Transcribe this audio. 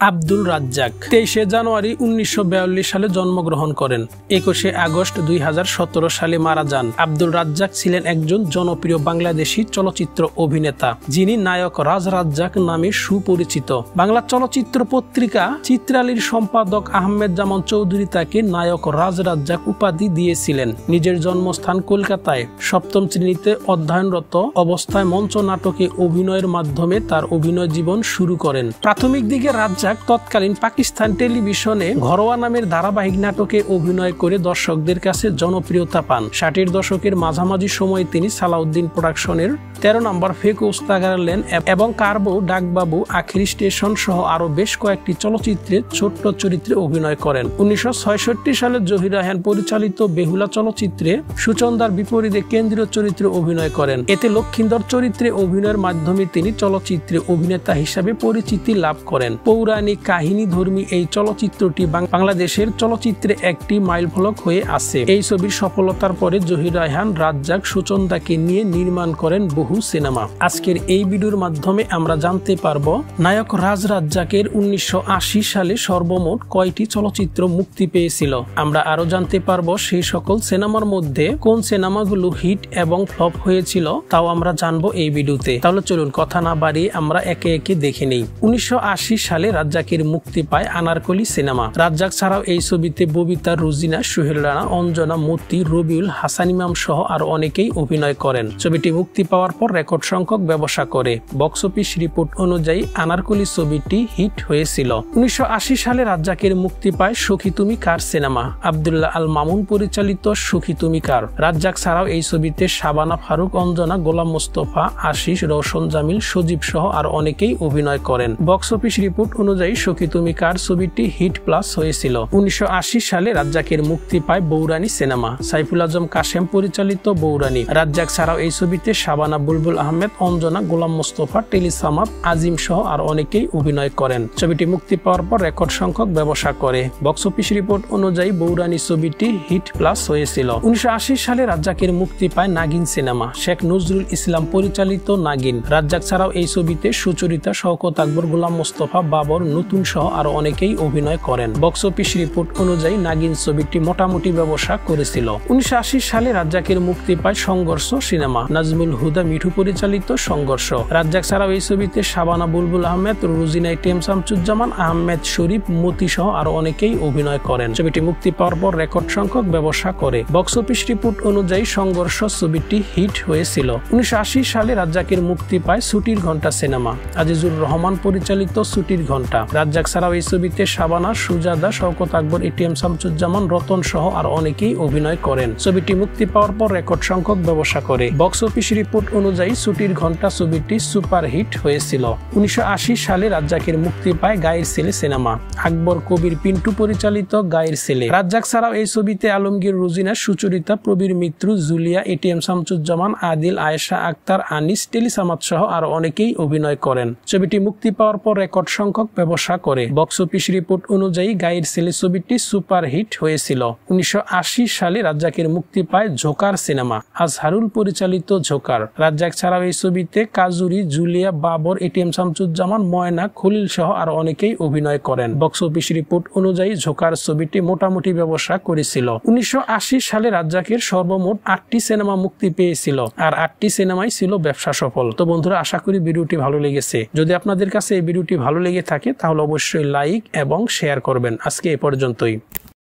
আব্দুল রাজ্জাক 23 জানুয়ারি 1942 সালে জন্মগ্রহণ করেন। 21 আগস্ট 2017 সালে মারা যান। আব্দুল রাজ্জাক ছিলেন একজন জনপ্রিয় বাংলাদেশী চলচ্চিত্র অভিনেতা, যিনি নায়ক রাজ রাজ্জাক নামে সুপরিচিত। বাংলা চলচ্চিত্র পত্রিকা চিত্রালীর সম্পাদক আহমেদ জামান চৌধুরী তাকে নায়ক রাজ রাজ্জাক উপাধি দিয়েছিলেন। নিজের জন্মস্থান কলকাতায় সপ্তম শ্রেণীতে অধ্যয়নরত অবস্থায় মঞ্চ নাটকে অভিনয়ের মাধ্যমে তার অভিনয় জীবন শুরু করেন। প্রাথমিক দিকে রাজ্জাক তৎকালীন পাকিস্তান টেলিভিশনে ঘরোয়া নামের ধারাবাহিক নাটকে অভিনয় করে দর্শকদের কাছে জনপ্রিয়তা পান। 60-এর দশকের মাঝামাঝি সময়ে তিনি সালাউদ্দিন প্রোডাকশনের 13 নম্বর ফেক ওস্তাগার লেন এবং কারবো, ডাকবাবু, আখেরি স্টেশন সহ আরো বেশ কয়েকটি চলচ্চিত্রে ছোট্ট চরিত্রে অভিনয় করেন। 1966 সালে জহির রায়হান পরিচালিত বেহুলা চলচ্চিত্রে সুচন্দার বিপরীতে কেন্দ্রীয় চরিত্রে অভিনয় করেন। এতে লক্ষিন্দর চরিত্রে অভিনয়ের মাধ্যমে তিনি চলচ্চিত্রে অভিনেতা হিসাবে পরিচিতি লাভ করেন। পৌরাণিক কাহিনী ধর্মী এই চলচ্চিত্রটি বাংলাদেশের চলচ্চিত্রে একটি মাইলফলক হয়ে আছে। এই ছবির সফলতার পরে জহির রায়হান রাজ্জাক সুচন্দাকে নিয়ে নির্মাণ করেন বহু সিনেমা। আজকের এই ভিডিওর মাধ্যমে আমরা জানতে পারবো নায়ক রাজ রাজ্জাকের 1980 সালে সর্বমোট কয়টি চলচ্চিত্র মুক্তি পেয়েছিল। আমরা আরো জানতে পারবো সেই সকল সিনেমার মধ্যে কোন সিনেমাগুলো হিট এবং ফ্লপ হয়েছিল, তাও আমরা জানবো এই ভিডিওতে। তাহলে চলুন কথা না বাড়িয়ে আমরা একে একে দেখে নেই। 1980 সালে রাজ্জাকের মুক্তি পায় আনারকলি সিনেমা। রাজ্জাক ছাড়াও এই ছবিতে ববিতা, রুজিনা, সোহেল রানা, অঞ্জনা, মতি, রবিউল, হাসান ইমাম সহ আরো অনেকেই অভিনয় করেন। ছবিটি মুক্তি পাওয়ার পর রেকর্ড সংখ্যক ব্যবসা করে। বক্স অফিস রিপোর্ট অনুযায়ী আনারকলি ছবিটি হিট হয়েছিল। 1980 সালে রাজ্জাকের মুক্তি পায় সখী তুমি কার সিনেমা। আব্দুল্লাহ আল মামুন পরিচালিত সখী তুমি কার। রাজ্জাক ছাড়াও এই ছবিতে শাবানা ফারুক, অঞ্জনা, গোলাম মোস্তফা, আশিস, রওশন জামিল, সজীব সহ আর অনেকেই অভিনয় করেন। বক্স অফিস রিপোর্ট অনুযায়ী সখী তুমি কার ছবিটি হিট প্লাস হয়েছিল। 1980 সালে রাজ্জাকের মুক্তি পায় বৌরানী সিনেমা। সাইফুল আজম কাশেম পরিচালিত বৌরানী। রাজ্জাক ছাড়াও এই ছবিতে শাবানা, বুলবুল আহমেদ, অঞ্জনা, গোলাম মোস্তফা, টেলি সামাদ, আজিম সহ আর অনেকেই অভিনয় করেন। ছবিটি মুক্তি পাওয়ার পর রেকর্ড সংখ্যক ব্যবসা করে। বক্স অফিস রিপোর্ট অনুযায়ী বৌরানী ছবিটি হিট প্লাস হয়েছিল। 1980 সালে রাজ্জাকের মুক্তি পায় নাগিন সিনেমা। শেখ নজরুল ইসলাম পরিচালিত নাগিন। রাজ্জাক ছাড়াও এই ছবিতে সুচরিতা, শওকত আকবর, গোলাম মোস্তফা, বাবর, নতুন সহ আরো অনেকেই অভিনয় করেন। বক্স অফিস রিপোর্ট অনুযায়ী নাগিন ছবিটি মোটামুটি ব্যবসা করেছিল। 1980 সালে রাজ্জাকের মুক্তি পায় সংঘর্ষ সিনেমা। নাজমুল হুদা মিঠু পরিচালিত সংঘর্ষ। রাজ্জাক ছাড়াও এই ছবিতে শাবানা, বুলবুল আহমেদ, রুজিনা, টিএম শামসুজ্জামান, আহমেদ শরীফ, মতি সহ আরো অনেকেই অভিনয় করেন। ছবিটি মুক্তি পাওয়ার পর রেকর্ড সংখ্যক ব্যবসা করে। বক্স অফিস রিপোর্ট অনুযায়ী সংঘর্ষ ছবিটি হিট হয়েছিল। 1980 সালে রাজ্জাকের মুক্তি পায় ছুটির ঘন্টা সিনেমা। আজিজুর রহমান পরিচালিত ছুটির ঘন্টা। রাজ্জাক ছাড়াও এই ছবিতে শাবানা, সুজাদা, শওকত আকবর, এটিএম শামসুজ্জামান, রতন সহ আর অনেকেই অভিনয় করেন। ছবিটি মুক্তি পাওয়ার পর রেকর্ড সংখ্যক ব্যবসা করে। বক্স অফিস রিপোর্ট অনুযায়ী ছুটির ঘন্টা ছবিটি সুপার হিট হয়েছিল। 1980 সালে রাজ্জাকের মুক্তি পায় গায়ের ছেলে সিনেমা। আকবর কবির পিন্টু পরিচালিত গায়ের ছেলে। রাজ্জাক ছাড়াও এই ছবিতে আলমগীর, রুজিনা, সুচরিতা, প্রবীর মিত্র, জুলিয়া, এটিএম শামসুজ্জামান, আদিল, আয়েশা আক্তার, আনিস, টেলি সামাদ সহ আর অনেকেই অভিনয় করেন। ছবিটি মুক্তি পাওয়ার পর রেকর্ড সংখ্যক ব্যবসা করে। বক্স অফিস রিপোর্ট অনুযায়ী গায়ের ছেলে ছবিটি সুপার হিট হয়েছিল। 1980 সালে রাজ্জাকের মুক্তি পায় ঝোকার সিনেমা। আজহারুল পরিচালিত ঝোকার। রাজ্জাক ছাড়াও এই ছবিতে কাজুরি, জুলিয়া, বাবর, এটিএম শামসুজ্জামান, ময়না, খলিল সহ আর অনেকেই অভিনয় করেন। বক্স অফিস রিপোর্ট অনুযায়ী ঝোকার ছবিটি মোটামুটি ব্যবসা করেছিল। 1980 সালে রাজ্জাকের সর্বমোট 8টি সিনেমা মুক্তি পেয়েছিল, আর 8টি সিনেমাই ছিল ব্যবসা সফল। তো বন্ধুরা, আশা করি ভিডিওটি ভালো লেগেছে। যদি আপনাদের কাছে এই ভিডিওটি ভালো লেগে থাকে তাহলে অবশ্যই লাইক এবং শেয়ার করবেন। আজকে এই পর্যন্তই।